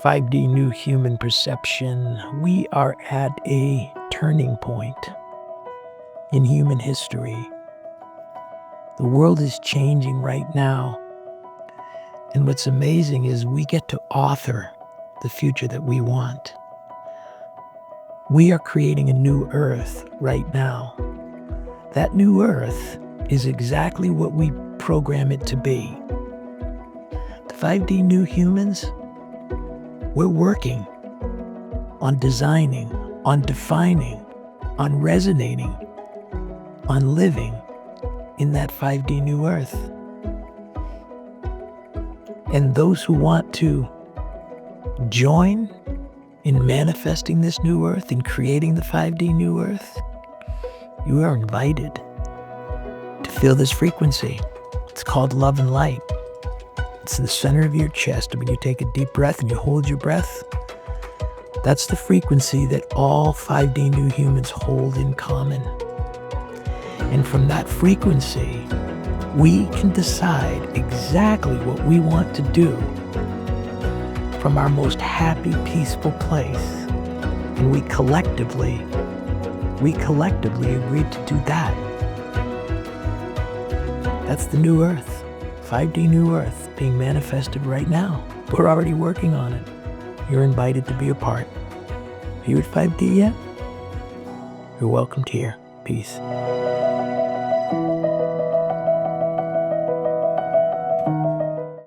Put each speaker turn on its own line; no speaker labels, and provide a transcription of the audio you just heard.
5D New Human Perception. We are at a turning point in human history. The world is changing right now. And what's amazing is we get to author the future that we want. We are creating a new Earth right now. That new Earth is exactly what we program it to be. The 5D New Humans, we're working on designing, on defining, on resonating, on living in that 5D New Earth. And those who want to join in manifesting this new Earth, in creating the 5D New Earth, you are invited to feel this frequency. It's called love and light. It's in the center of your chest. When you take a deep breath and you hold your breath, that's the frequency that all 5D New Humans hold in common. And from that frequency, we can decide exactly what we want to do from our most happy, peaceful place. And we collectively agreed to do that. That's the new Earth, 5D New Earth, being manifested right now. We're already working on it. You're invited to be a part. Are you at 5D yet? You're welcomed here. Peace.